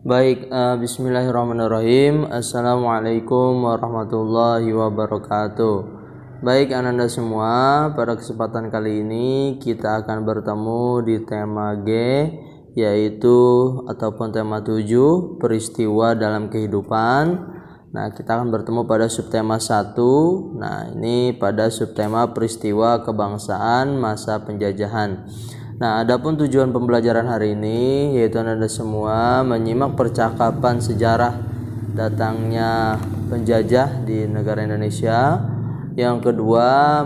Bismillahirrahmanirrahim. Assalamualaikum warahmatullahi wabarakatuh. Baik Ananda semua, pada kesempatan kali ini kita akan bertemu di tema G, yaitu ataupun tema 7, peristiwa dalam kehidupan. Nah, kita akan bertemu pada subtema 1. Nah, ini pada subtema peristiwa kebangsaan masa penjajahan. Nah, adapun tujuan pembelajaran hari ini yaitu Anda semua menyimak percakapan sejarah datangnya penjajah di negara Indonesia. Yang kedua,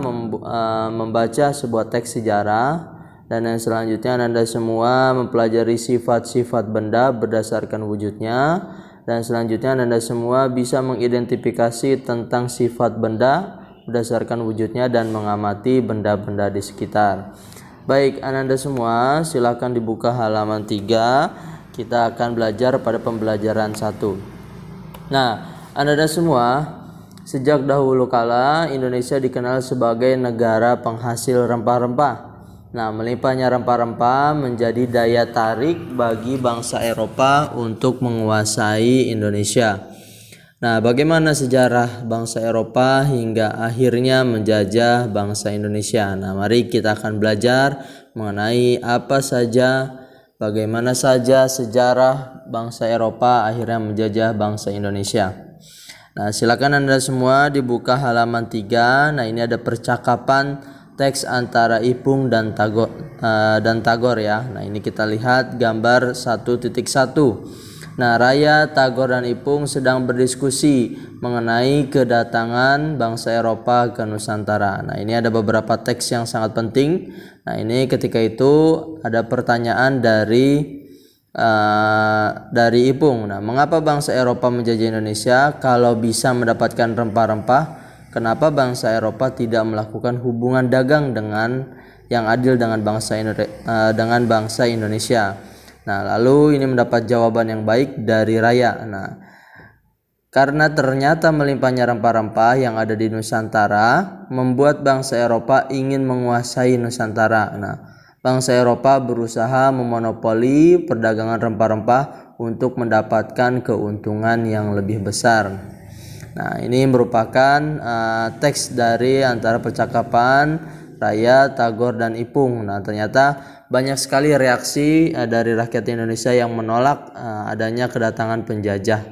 membaca sebuah teks sejarah, dan yang selanjutnya Anda semua mempelajari sifat-sifat benda berdasarkan wujudnya, dan selanjutnya Anda semua bisa mengidentifikasi tentang sifat benda berdasarkan wujudnya dan mengamati benda-benda di sekitar. Baik, Ananda semua, silakan dibuka halaman 3. Kita akan belajar pada pembelajaran 1. Nah, Ananda semua, sejak dahulu kala Indonesia dikenal sebagai negara penghasil rempah-rempah. Nah, melimpahnya rempah-rempah menjadi daya tarik bagi bangsa Eropa untuk menguasai Indonesia. Nah, bagaimana sejarah bangsa Eropa hingga akhirnya menjajah bangsa Indonesia? Nah, mari kita akan belajar mengenai bagaimana saja sejarah bangsa Eropa akhirnya menjajah bangsa Indonesia. Nah, silakan Anda semua dibuka halaman 3. Nah, ini ada percakapan teks antara Ipung dan Tagor ya. Nah, ini kita lihat gambar 1.1. Nah, Raya, Tagor, dan Ipung sedang berdiskusi mengenai kedatangan bangsa Eropa ke Nusantara. Nah, ini ada beberapa teks yang sangat penting. Nah, ini ketika itu ada pertanyaan dari Ipung. Nah, mengapa bangsa Eropa menjajah Indonesia? Kalau bisa mendapatkan rempah-rempah, kenapa bangsa Eropa tidak melakukan hubungan dagang yang adil dengan bangsa Indonesia? Nah, lalu ini mendapat jawaban yang baik dari Raya. Nah, karena ternyata melimpahnya rempah-rempah yang ada di Nusantara membuat bangsa Eropa ingin menguasai Nusantara. Nah, bangsa Eropa berusaha memonopoli perdagangan rempah-rempah untuk mendapatkan keuntungan yang lebih besar. Nah, ini merupakan teks dari antara percakapan Raya, Tagor, dan Ipung. Nah, ternyata banyak sekali reaksi dari rakyat Indonesia yang menolak adanya kedatangan penjajah.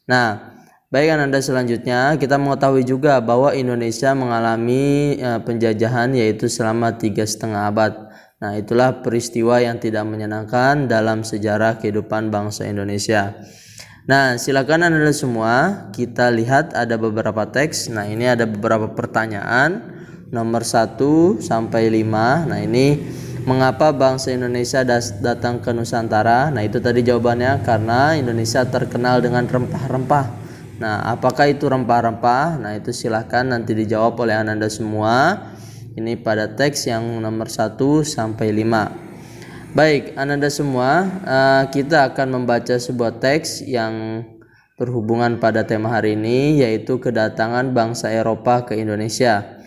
Nah, baik Anda, selanjutnya kita mengetahui juga bahwa Indonesia mengalami penjajahan yaitu selama 3,5 abad. Nah, itulah peristiwa yang tidak menyenangkan dalam sejarah kehidupan bangsa Indonesia. Nah, silakan Anda semua, kita lihat ada beberapa teks. Nah, ini ada beberapa pertanyaan nomor 1 sampai 5. Nah, ini mengapa bangsa Indonesia datang ke Nusantara? Nah, itu tadi jawabannya karena Indonesia terkenal dengan rempah-rempah. Nah, apakah itu rempah-rempah? Nah, itu silahkan nanti dijawab oleh Anda semua. Ini pada teks yang nomor 1 sampai 5. Baik, Anda semua, kita akan membaca sebuah teks yang berhubungan pada tema hari ini, yaitu kedatangan bangsa Eropa ke Indonesia.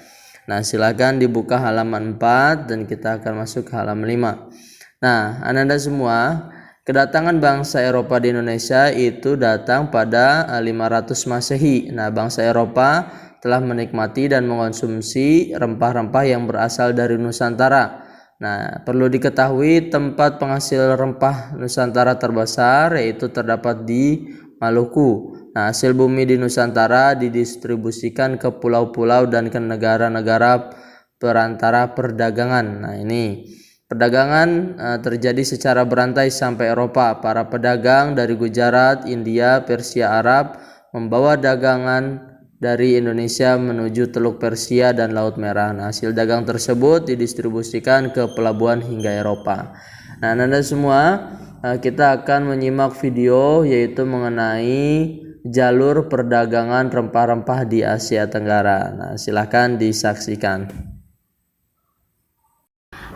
Nah, silakan dibuka halaman 4 dan kita akan masuk ke halaman 5. Nah, Anda semua, kedatangan bangsa Eropa di Indonesia itu datang pada 500 Masehi. Nah, bangsa Eropa telah menikmati dan mengonsumsi rempah-rempah yang berasal dari Nusantara. Nah, perlu diketahui tempat penghasil rempah Nusantara terbesar yaitu terdapat di Maluku. Nah, hasil bumi di Nusantara didistribusikan ke pulau-pulau dan ke negara-negara perantara perdagangan. Nah, ini perdagangan terjadi secara berantai sampai Eropa. Para pedagang dari Gujarat, India, Persia, Arab membawa dagangan dari Indonesia menuju Teluk Persia dan Laut Merah. Nah, hasil dagang tersebut didistribusikan ke pelabuhan hingga Eropa. Nah, Anda semua, kita akan menyimak video yaitu mengenai jalur perdagangan rempah-rempah di Asia Tenggara. Nah, silakan disaksikan.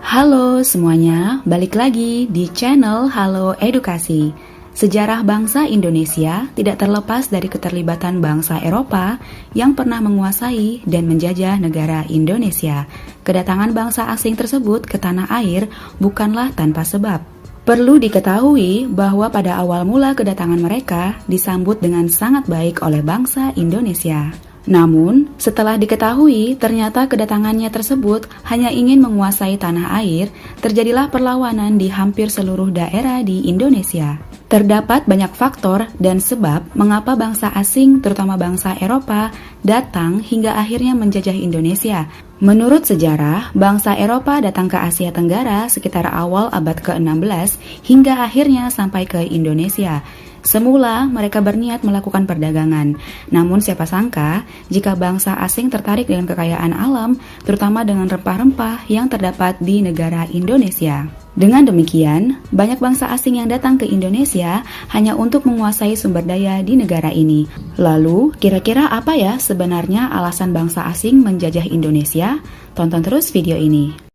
Halo semuanya, balik lagi di channel Halo Edukasi. Sejarah bangsa Indonesia tidak terlepas dari keterlibatan bangsa Eropa yang pernah menguasai dan menjajah negara Indonesia. Kedatangan bangsa asing tersebut ke tanah air bukanlah tanpa sebab. Perlu diketahui bahwa pada awal mula kedatangan mereka disambut dengan sangat baik oleh bangsa Indonesia. Namun, setelah diketahui ternyata kedatangannya tersebut hanya ingin menguasai tanah air, terjadilah perlawanan di hampir seluruh daerah di Indonesia. Terdapat banyak faktor dan sebab mengapa bangsa asing, terutama bangsa Eropa, datang hingga akhirnya menjajah Indonesia. Menurut sejarah, bangsa Eropa datang ke Asia Tenggara sekitar awal abad ke-16 hingga akhirnya sampai ke Indonesia. Semula mereka berniat melakukan perdagangan, namun siapa sangka jika bangsa asing tertarik dengan kekayaan alam, terutama dengan rempah-rempah yang terdapat di negara Indonesia. Dengan demikian, banyak bangsa asing yang datang ke Indonesia hanya untuk menguasai sumber daya di negara ini. Lalu, kira-kira apa ya sebenarnya alasan bangsa asing menjajah Indonesia? Tonton terus video ini.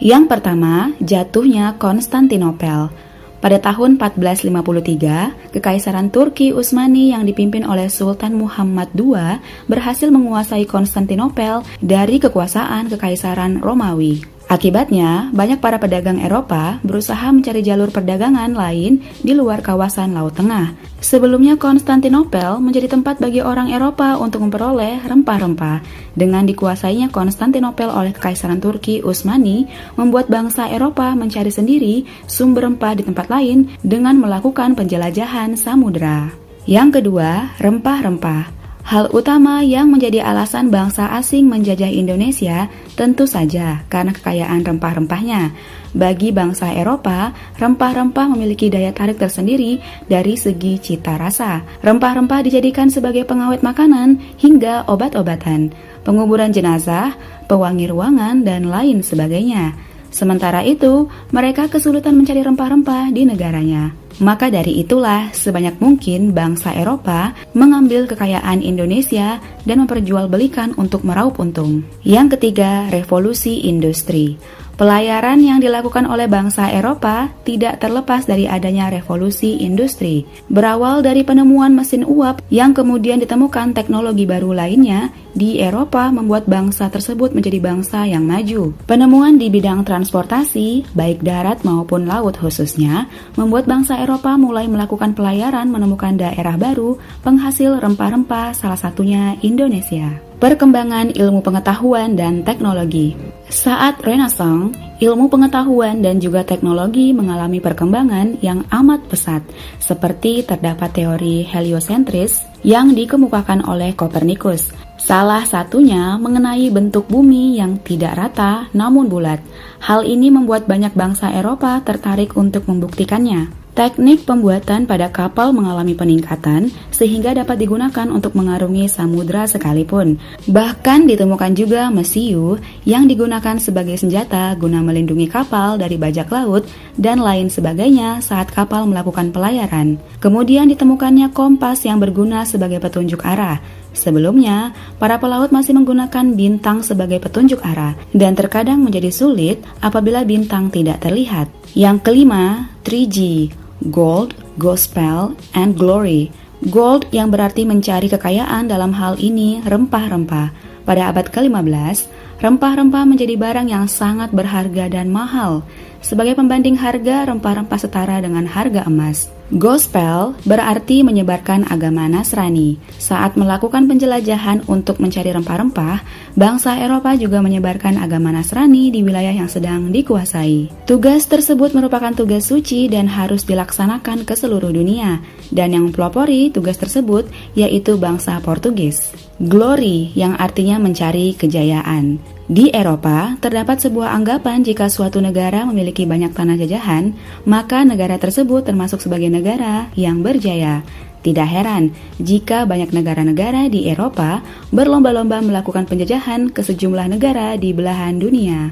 Yang pertama, jatuhnya Konstantinopel. Pada tahun 1453, Kekaisaran Turki Utsmani yang dipimpin oleh Sultan Muhammad II berhasil menguasai Konstantinopel dari kekuasaan Kekaisaran Romawi. Akibatnya, banyak para pedagang Eropa berusaha mencari jalur perdagangan lain di luar kawasan Laut Tengah. Sebelumnya, Konstantinopel menjadi tempat bagi orang Eropa untuk memperoleh rempah-rempah. Dengan dikuasainya Konstantinopel oleh Kekaisaran Turki Utsmani, membuat bangsa Eropa mencari sendiri sumber rempah di tempat lain dengan melakukan penjelajahan samudera. Yang kedua, rempah-rempah. Hal utama yang menjadi alasan bangsa asing menjajah Indonesia tentu saja karena kekayaan rempah-rempahnya. Bagi bangsa Eropa, rempah-rempah memiliki daya tarik tersendiri dari segi cita rasa. Rempah-rempah dijadikan sebagai pengawet makanan hingga obat-obatan, penguburan jenazah, pewangi ruangan, dan lain sebagainya. Sementara itu, mereka kesulitan mencari rempah-rempah di negaranya. Maka dari itulah sebanyak mungkin bangsa Eropa mengambil kekayaan Indonesia dan memperjualbelikan untuk meraup untung. Yang ketiga, revolusi industri. Pelayaran yang dilakukan oleh bangsa Eropa tidak terlepas dari adanya revolusi industri. Berawal dari penemuan mesin uap yang kemudian ditemukan teknologi baru lainnya di Eropa membuat bangsa tersebut menjadi bangsa yang maju. Penemuan di bidang transportasi, baik darat maupun laut khususnya, membuat bangsa Eropa mulai melakukan pelayaran menemukan daerah baru penghasil rempah-rempah, salah satunya Indonesia. Perkembangan ilmu pengetahuan dan teknologi. Saat Renaissance, ilmu pengetahuan dan juga teknologi mengalami perkembangan yang amat pesat, seperti terdapat teori heliosentris yang dikemukakan oleh Kopernikus. Salah satunya mengenai bentuk bumi yang tidak rata namun bulat. Hal ini membuat banyak bangsa Eropa tertarik untuk membuktikannya. Teknik pembuatan pada kapal mengalami peningkatan sehingga dapat digunakan untuk mengarungi samudra sekalipun. Bahkan ditemukan juga mesiu yang digunakan sebagai senjata guna melindungi kapal dari bajak laut dan lain sebagainya saat kapal melakukan pelayaran. Kemudian ditemukannya kompas yang berguna sebagai petunjuk arah. Sebelumnya, para pelaut masih menggunakan bintang sebagai petunjuk arah dan terkadang menjadi sulit apabila bintang tidak terlihat. Yang kelima, 3G. Gold, Gospel, and Glory. Gold yang berarti mencari kekayaan, dalam hal ini rempah-rempah. Pada abad ke-15, rempah-rempah menjadi barang yang sangat berharga dan mahal. Sebagai pembanding harga, rempah-rempah setara dengan harga emas. Gospel berarti menyebarkan agama Nasrani. Saat melakukan penjelajahan untuk mencari rempah-rempah, bangsa Eropa juga menyebarkan agama Nasrani di wilayah yang sedang dikuasai. Tugas tersebut merupakan tugas suci dan harus dilaksanakan ke seluruh dunia. Dan yang mempelopori tugas tersebut yaitu bangsa Portugis. Glory yang artinya mencari kejayaan. Di Eropa, terdapat sebuah anggapan jika suatu negara memiliki banyak tanah jajahan, maka negara tersebut termasuk sebagai negara yang berjaya. Tidak heran jika banyak negara-negara di Eropa berlomba-lomba melakukan penjajahan ke sejumlah negara di belahan dunia.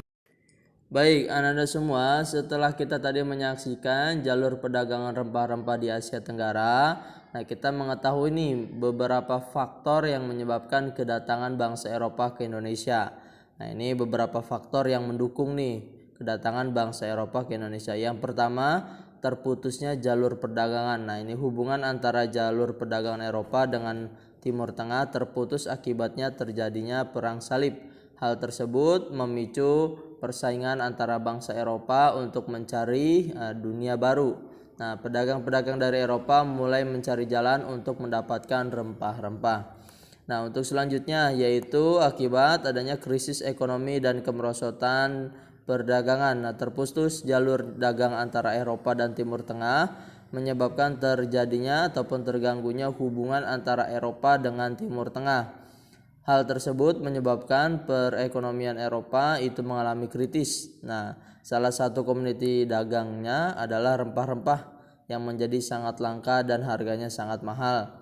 Baik, anak-anak semua, setelah kita tadi menyaksikan jalur perdagangan rempah-rempah di Asia Tenggara, nah kita mengetahui nih beberapa faktor yang menyebabkan kedatangan bangsa Eropa ke Indonesia. Nah, ini beberapa faktor yang mendukung nih kedatangan bangsa Eropa ke Indonesia. Yang pertama, terputusnya jalur perdagangan. Nah, ini hubungan antara jalur perdagangan Eropa dengan Timur Tengah terputus akibatnya terjadinya perang salib. Hal tersebut memicu persaingan antara bangsa Eropa untuk mencari dunia baru. Nah, pedagang-pedagang dari Eropa mulai mencari jalan untuk mendapatkan rempah-rempah. Nah, untuk selanjutnya yaitu akibat adanya krisis ekonomi dan kemerosotan perdagangan. Nah, terputus jalur dagang antara Eropa dan Timur Tengah menyebabkan terjadinya ataupun terganggunya hubungan antara Eropa dengan Timur Tengah. Hal tersebut menyebabkan perekonomian Eropa itu mengalami kritis. Nah, salah satu komoditi dagangnya adalah rempah-rempah yang menjadi sangat langka dan harganya sangat mahal.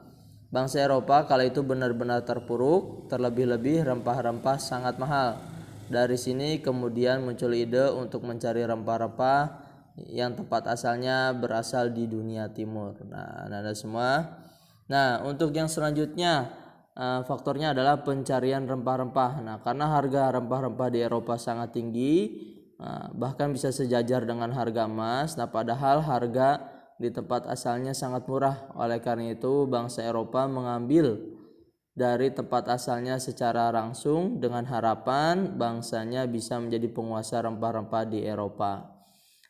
Bangsa Eropa kala itu benar-benar terpuruk, terlebih-lebih rempah-rempah sangat mahal. Dari sini kemudian muncul ide untuk mencari rempah-rempah yang tempat asalnya berasal di dunia timur. Nah, Anda semua. Nah, untuk yang selanjutnya faktornya adalah pencarian rempah-rempah. Nah, karena harga rempah-rempah di Eropa sangat tinggi, bahkan bisa sejajar dengan harga emas. Nah, padahal harga di tempat asalnya sangat murah. Oleh karena itu, bangsa Eropa mengambil dari tempat asalnya secara langsung dengan harapan bangsanya bisa menjadi penguasa rempah-rempah di Eropa.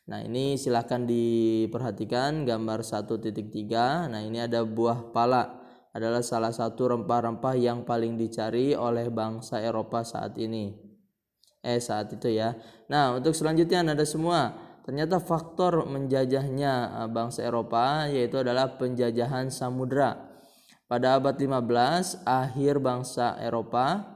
Nah, ini silahkan diperhatikan gambar 1.3. Nah, ini ada buah pala, adalah salah satu rempah-rempah yang paling dicari oleh bangsa Eropa saat itu ya. Nah, untuk selanjutnya ada semua. Ternyata faktor menjajahnya bangsa Eropa yaitu adalah penjajahan samudra. Pada abad 15, akhir bangsa Eropa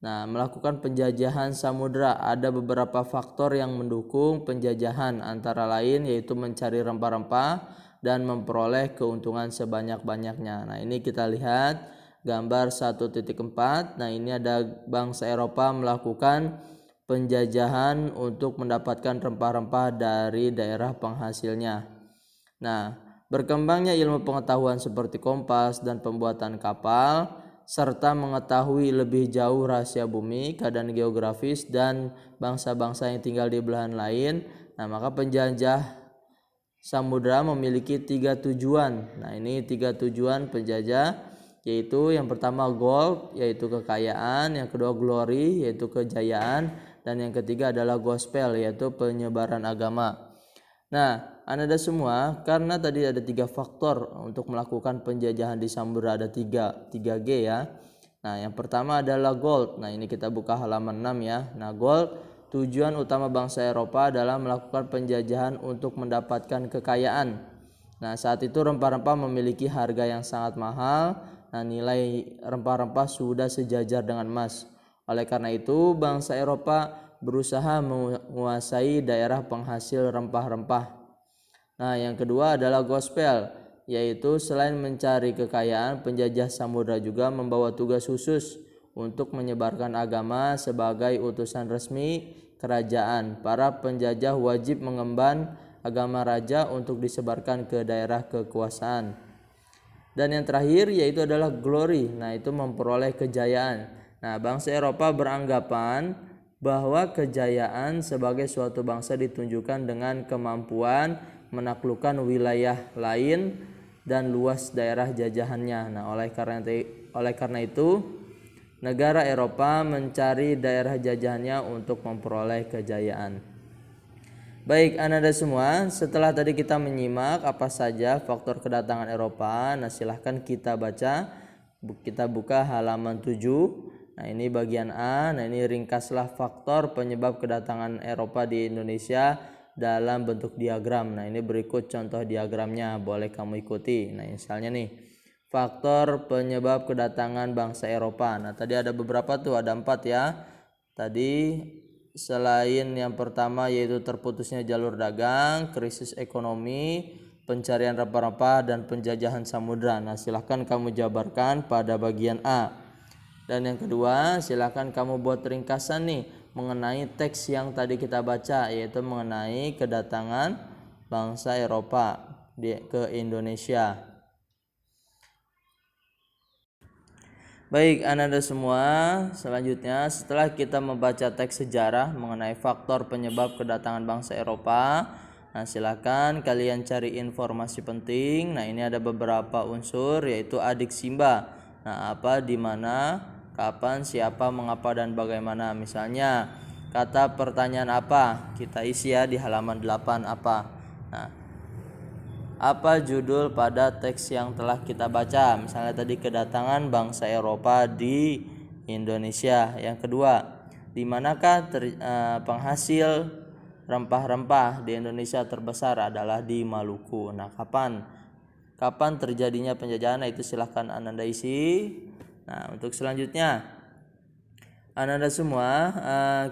melakukan penjajahan samudra. Ada beberapa faktor yang mendukung penjajahan, antara lain yaitu mencari rempah-rempah dan memperoleh keuntungan sebanyak-banyaknya. Nah, ini kita lihat gambar 1.4. Nah, ini ada bangsa Eropa melakukan penjajahan untuk mendapatkan rempah-rempah dari daerah penghasilnya. Nah, berkembangnya ilmu pengetahuan seperti kompas dan pembuatan kapal serta mengetahui lebih jauh rahasia bumi, keadaan geografis dan bangsa-bangsa yang tinggal di belahan lain. Nah, maka penjajah samudra memiliki 3 tujuan. Nah, ini 3 tujuan penjajah, yaitu yang pertama gold, yaitu kekayaan, yang kedua glory, yaitu kejayaan, dan yang ketiga adalah gospel, yaitu penyebaran agama. Nah, Anda semua, karena tadi ada 3 faktor untuk melakukan penjajahan di samudra, ada 3G ya. Nah, yang pertama adalah gold. Nah, ini kita buka halaman 6 ya. Nah, gold, tujuan utama bangsa Eropa adalah melakukan penjajahan untuk mendapatkan kekayaan. Nah, saat itu rempah-rempah memiliki harga yang sangat mahal. Nah, nilai rempah-rempah sudah sejajar dengan emas. Oleh karena itu, bangsa Eropa berusaha menguasai daerah penghasil rempah-rempah. Nah, yang kedua adalah gospel, yaitu selain mencari kekayaan, penjajah samudra juga membawa tugas khusus untuk menyebarkan agama sebagai utusan resmi kerajaan. Para penjajah wajib mengemban agama raja untuk disebarkan ke daerah kekuasaan. Dan yang terakhir yaitu adalah glory. Nah, itu memperoleh kejayaan. Nah, bangsa Eropa beranggapan bahwa kejayaan sebagai suatu bangsa ditunjukkan dengan kemampuan menaklukkan wilayah lain dan luas daerah jajahannya. Nah, oleh karena itu negara Eropa mencari daerah jajahannya untuk memperoleh kejayaan. Baik, Anda semua, setelah tadi kita menyimak apa saja faktor kedatangan Eropa, nah silahkan kita baca. Kita buka halaman 7. Nah, ini bagian A. Nah, ini ringkaslah faktor penyebab kedatangan Eropa di Indonesia dalam bentuk diagram. Nah, ini berikut contoh diagramnya, boleh kamu ikuti. Nah, misalnya nih, faktor penyebab kedatangan bangsa Eropa. Nah, tadi ada beberapa tuh, ada 4 ya. Tadi selain yang pertama yaitu terputusnya jalur dagang, krisis ekonomi, pencarian rempah-rempah, dan penjajahan samudra. Nah, silahkan kamu jabarkan pada bagian A. Dan yang kedua, silahkan kamu buat ringkasan nih mengenai teks yang tadi kita baca, yaitu mengenai kedatangan bangsa Eropa ke Indonesia. Baik, Anda semua, selanjutnya setelah kita membaca teks sejarah mengenai faktor penyebab kedatangan bangsa Eropa, nah silakan kalian cari informasi penting. Nah, ini ada beberapa unsur yaitu adik Simba. Nah, apa, di mana, kapan, siapa, mengapa, dan bagaimana. Misalnya Kata pertanyaan apa? Kita isi ya di halaman 8 apa. Nah, apa judul pada teks yang telah kita baca? Misalnya tadi kedatangan bangsa Eropa di Indonesia. Yang kedua, di manakah penghasil rempah-rempah di Indonesia terbesar? Adalah di Maluku. Nah, kapan terjadinya penjajahan? Nah, itu silahkan Ananda isi. Nah, untuk selanjutnya, Ananda semua,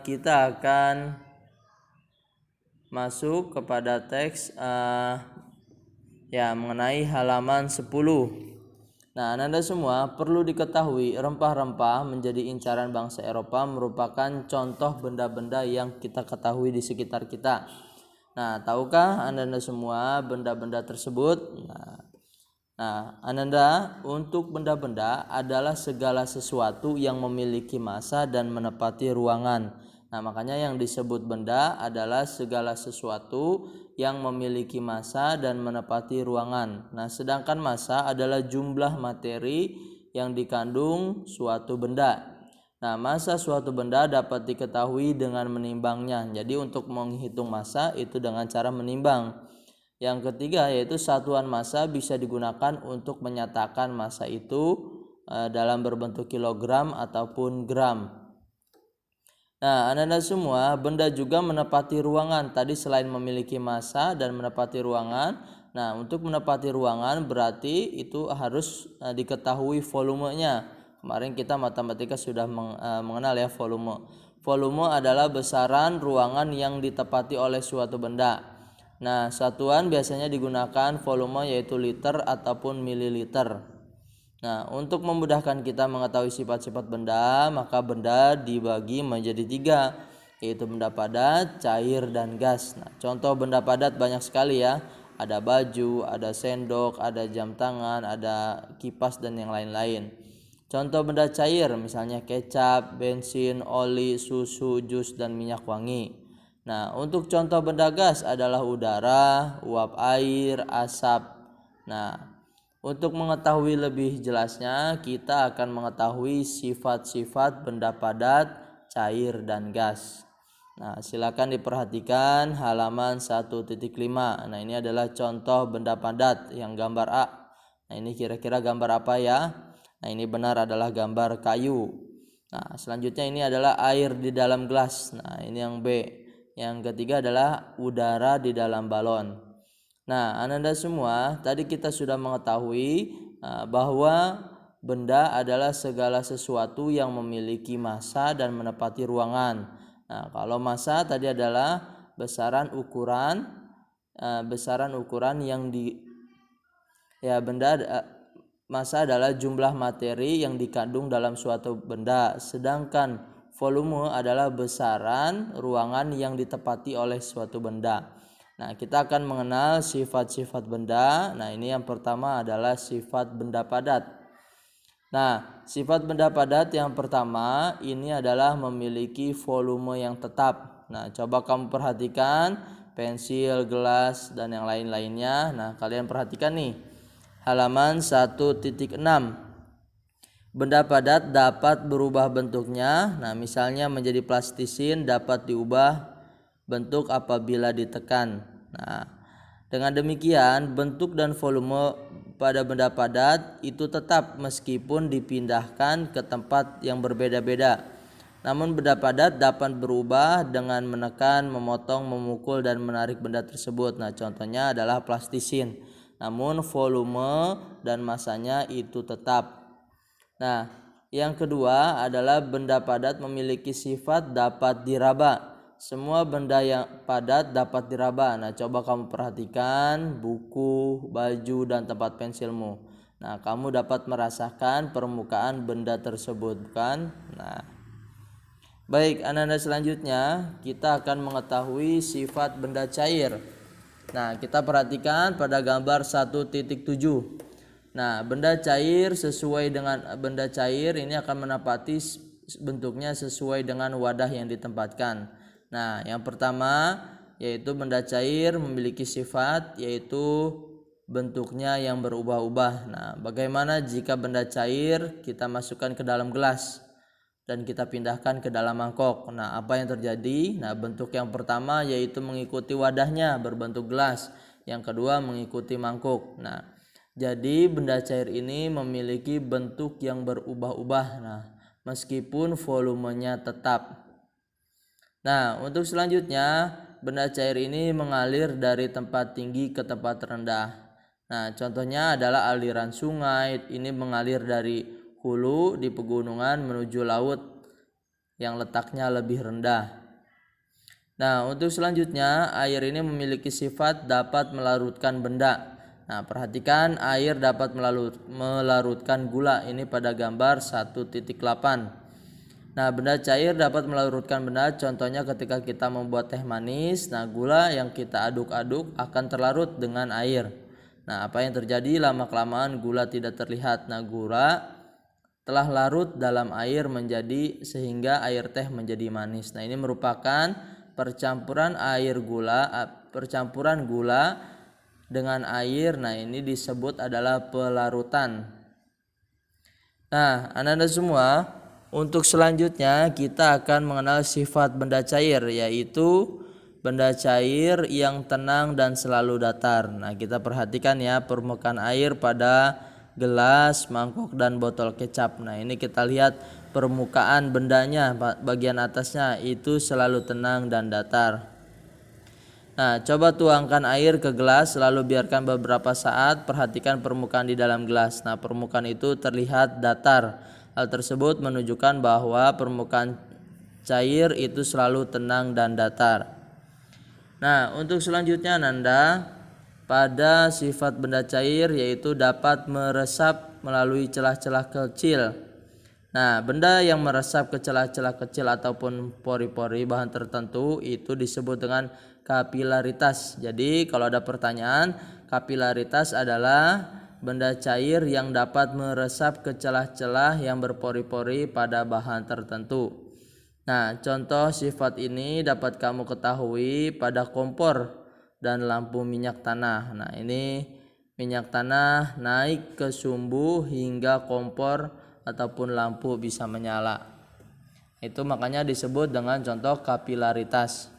kita akan masuk kepada teks mengenai halaman 10. Nah, Ananda semua perlu diketahui rempah-rempah menjadi incaran bangsa Eropa merupakan contoh benda-benda yang kita ketahui di sekitar kita. Nah, tahukah Ananda semua benda-benda tersebut? Nah, Ananda, untuk benda-benda adalah segala sesuatu yang memiliki massa dan menepati ruangan. Nah, makanya yang disebut benda adalah segala sesuatu yang memiliki massa dan menepati ruangan. Nah, sedangkan massa adalah jumlah materi yang dikandung suatu benda. Nah, massa suatu benda dapat diketahui dengan menimbangnya. Jadi untuk menghitung massa itu dengan cara menimbang. Yang ketiga yaitu satuan massa bisa digunakan untuk menyatakan massa itu dalam berbentuk kilogram ataupun gram. Nah, Ananda semua, benda juga menepati ruangan. Tadi selain memiliki massa dan menepati ruangan, nah untuk menepati ruangan berarti itu harus diketahui volumenya. Kemarin kita matematika sudah mengenal ya volume. Volume adalah besaran ruangan yang ditepati oleh suatu benda. Nah, satuan biasanya digunakan volume yaitu liter ataupun mililiter. Nah, untuk memudahkan kita mengetahui sifat-sifat benda, maka benda dibagi menjadi 3, yaitu benda padat, cair, dan gas. Nah, contoh benda padat banyak sekali ya. Ada baju, ada sendok, ada jam tangan, ada kipas, dan yang lain-lain. Contoh benda cair misalnya kecap, bensin, oli, susu, jus, dan minyak wangi. Nah, untuk contoh benda gas adalah udara, uap air, asap. Nah, untuk mengetahui lebih jelasnya, kita akan mengetahui sifat-sifat benda padat, cair, dan gas. Nah, silakan diperhatikan halaman 1.5. Nah, ini adalah contoh benda padat yang gambar A. Nah, ini kira-kira gambar apa ya? Nah, ini benar adalah gambar kayu. Nah, selanjutnya ini adalah air di dalam gelas. Nah, ini yang B. Yang ketiga adalah udara di dalam balon. Nah, Ananda semua, tadi kita sudah mengetahui bahwa benda adalah segala sesuatu yang memiliki massa dan menepati ruangan. Nah, kalau massa tadi adalah besaran ukuran yang massa adalah jumlah materi yang dikandung dalam suatu benda, sedangkan volume adalah besaran ruangan yang ditepati oleh suatu benda. Nah, kita akan mengenal sifat-sifat benda. Nah, ini yang pertama adalah sifat benda padat. Nah, sifat benda padat yang pertama ini adalah memiliki volume yang tetap. Nah, coba kamu perhatikan pensil, gelas, dan yang lain-lainnya. Nah, kalian perhatikan nih. Halaman 1.6. Benda padat dapat berubah bentuknya. Nah, misalnya menjadi plastisin dapat diubah bentuk apabila ditekan. Nah, dengan demikian bentuk dan volume pada benda padat itu tetap meskipun dipindahkan ke tempat yang berbeda-beda. Namun benda padat dapat berubah dengan menekan, memotong, memukul, dan menarik benda tersebut. Nah, contohnya adalah plastisin. Namun volume dan massanya itu tetap. Nah, yang kedua adalah benda padat memiliki sifat dapat diraba. Semua benda yang padat dapat diraba. Nah, coba kamu perhatikan buku, baju, dan tempat pensilmu. Nah, kamu dapat merasakan permukaan benda tersebut, bukan? Nah, baik, Ananda selanjutnya kita akan mengetahui sifat benda cair. Nah, kita perhatikan pada gambar 1.7. Nah, benda cair ini akan menepati bentuknya sesuai dengan wadah yang ditempatkan. Nah, yang pertama yaitu benda cair memiliki sifat yaitu bentuknya yang berubah-ubah. Nah, bagaimana jika benda cair kita masukkan ke dalam gelas? dan kita pindahkan ke dalam mangkok. Nah, apa yang terjadi? Nah, bentuk yang pertama yaitu mengikuti wadahnya berbentuk gelas. Yang kedua mengikuti mangkuk. Nah, jadi benda cair ini memiliki bentuk yang berubah-ubah. Nah, meskipun volumenya tetap. Nah, untuk selanjutnya, benda cair ini mengalir dari tempat tinggi ke tempat rendah. Nah, contohnya adalah aliran sungai. Ini mengalir dari hulu di pegunungan menuju laut yang letaknya lebih rendah. Nah, untuk selanjutnya, air ini memiliki sifat dapat melarutkan benda. Nah, perhatikan air dapat melarutkan gula ini pada gambar 1.8. Nah, benda cair dapat melarutkan benda, contohnya ketika kita membuat teh manis. Nah, gula yang kita aduk-aduk akan terlarut dengan air. Nah, apa yang terjadi? Lama-kelamaan gula tidak terlihat. Nah, gula telah larut dalam air sehingga air teh menjadi manis. Nah, ini merupakan percampuran gula dengan air. Nah, ini disebut adalah pelarutan. Nah, anak-anak semua, untuk selanjutnya kita akan mengenal sifat benda cair, yaitu benda cair yang tenang dan selalu datar. Nah, kita perhatikan ya permukaan air pada gelas, mangkok, dan botol kecap. Nah, ini kita lihat permukaan bendanya, bagian atasnya itu selalu tenang dan datar. Nah, coba tuangkan air ke gelas lalu biarkan beberapa saat. Perhatikan permukaan di dalam gelas. Nah, permukaan itu terlihat datar. Hal tersebut menunjukkan bahwa permukaan cair itu selalu tenang dan datar. Nah, untuk selanjutnya Nanda, pada sifat benda cair yaitu dapat meresap melalui celah-celah kecil. Nah, benda yang meresap ke celah-celah kecil ataupun pori-pori bahan tertentu itu disebut dengan kapilaritas. Jadi kalau ada pertanyaan, kapilaritas adalah benda cair yang dapat meresap ke celah-celah yang berpori-pori pada bahan tertentu. Nah, contoh sifat ini dapat kamu ketahui pada kompor dan lampu minyak tanah. Nah, ini minyak tanah naik ke sumbu hingga kompor ataupun lampu bisa menyala. Itu makanya disebut dengan contoh kapilaritas.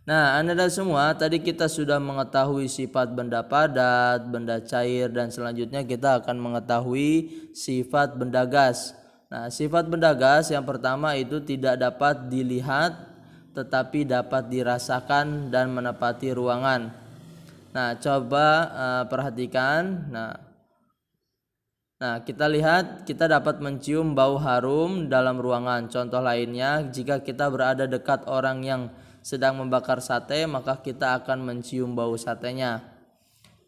Nah, Anda semua, tadi kita sudah mengetahui sifat benda padat, benda cair, dan selanjutnya kita akan mengetahui sifat benda gas. Nah, sifat benda gas yang pertama itu tidak dapat dilihat tetapi dapat dirasakan dan menempati ruangan. Nah, coba perhatikan. Nah, kita lihat kita dapat mencium bau harum dalam ruangan. Contoh lainnya, jika kita berada dekat orang yang sedang membakar sate, maka kita akan mencium bau satenya.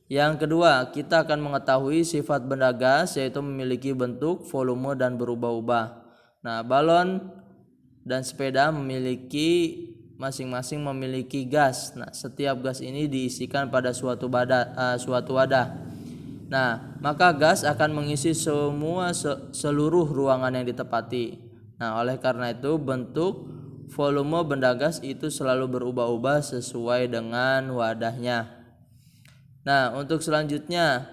Yang kedua, kita akan mengetahui sifat benda gas yaitu memiliki bentuk, volume, dan berubah-ubah. Nah, balon dan sepeda masing-masing memiliki gas. Nah, setiap gas ini diisikan pada suatu wadah. Nah, maka gas akan mengisi seluruh ruangan yang ditempati. Nah, oleh karena itu bentuk, volume benda gas itu selalu berubah-ubah sesuai dengan wadahnya. Nah, untuk selanjutnya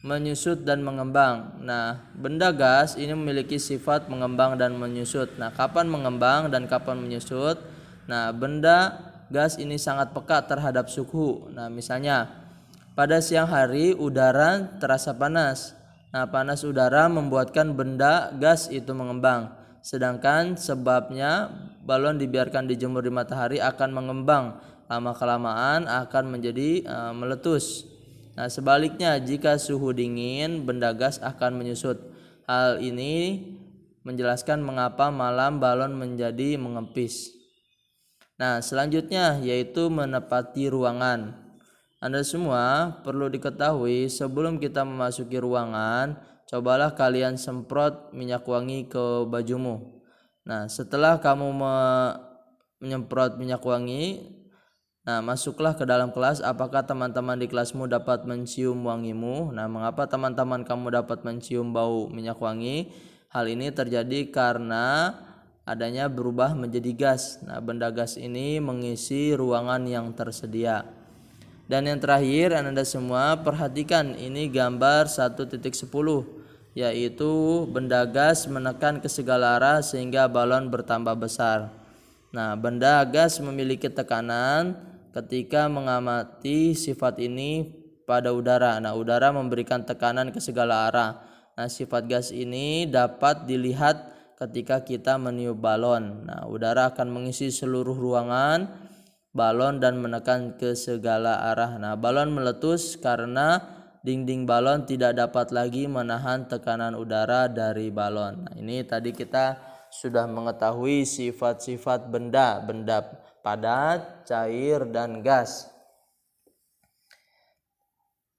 menyusut dan mengembang. Nah, benda gas ini memiliki sifat mengembang dan menyusut. Nah, kapan mengembang dan kapan menyusut? Nah, benda gas ini sangat peka terhadap suhu. Nah, misalnya pada siang hari udara terasa panas. Nah, panas udara membuatkan benda gas itu mengembang. Sedangkan sebabnya balon dibiarkan dijemur di matahari akan mengembang. Lama-kelamaan akan menjadi meletus. Nah, sebaliknya jika suhu dingin, benda gas akan menyusut. Hal ini menjelaskan mengapa malam balon menjadi mengempis. Nah, selanjutnya yaitu menempati ruangan. Anda semua perlu diketahui sebelum kita memasuki ruangan, cobalah kalian semprot minyak wangi ke bajumu. Nah, setelah kamu menyemprot minyak wangi, nah, masuklah ke dalam kelas. Apakah teman-teman di kelasmu dapat mencium wangimu? Nah, mengapa teman-teman kamu dapat mencium bau minyak wangi? Hal ini terjadi karena adanya berubah menjadi gas. Nah, benda gas ini mengisi ruangan yang tersedia. Dan yang terakhir, Anda semua perhatikan ini gambar 1.10 yaitu benda gas menekan ke segala arah sehingga balon bertambah besar. Nah, benda gas memiliki tekanan ketika mengamati sifat ini pada udara. Nah, udara memberikan tekanan ke segala arah. Nah, sifat gas ini dapat dilihat ketika kita meniup balon. Nah, udara akan mengisi seluruh ruangan balon dan menekan ke segala arah. Nah, balon meletus karena dinding balon tidak dapat lagi menahan tekanan udara dari balon. Nah, ini tadi kita sudah mengetahui sifat-sifat benda padat, cair, dan gas.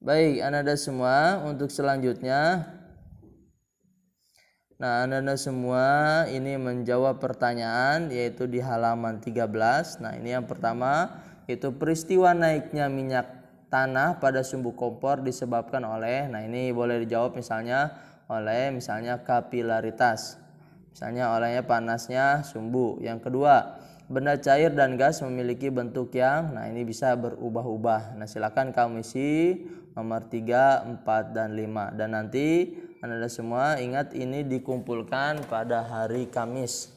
Baik, anak-anak semua, untuk selanjutnya, nah, anak-anak semua ini menjawab pertanyaan yaitu di halaman 13. Nah, ini yang pertama, itu peristiwa naiknya minyak tanah pada sumbu kompor disebabkan oleh, nah ini boleh dijawab misalnya kapilaritas. Misalnya olehnya panasnya sumbu. Yang kedua, benda cair dan gas memiliki bentuk yang, nah ini bisa berubah-ubah. Nah, silakan kamu isi nomor 3, 4, dan 5. Dan nanti Anda semua ingat ini dikumpulkan pada hari Kamis.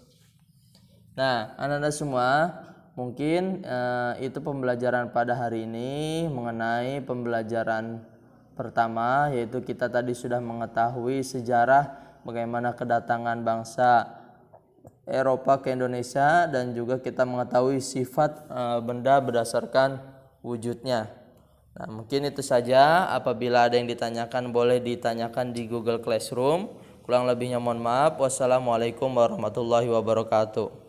Nah, Anda semua mungkin itu pembelajaran pada hari ini mengenai pembelajaran pertama, yaitu kita tadi sudah mengetahui sejarah bagaimana kedatangan bangsa Eropa ke Indonesia, dan juga kita mengetahui sifat benda berdasarkan wujudnya. Nah, mungkin itu saja. Apabila ada yang ditanyakan boleh ditanyakan di Google Classroom. Kurang lebihnya mohon maaf. Wassalamualaikum warahmatullahi wabarakatuh.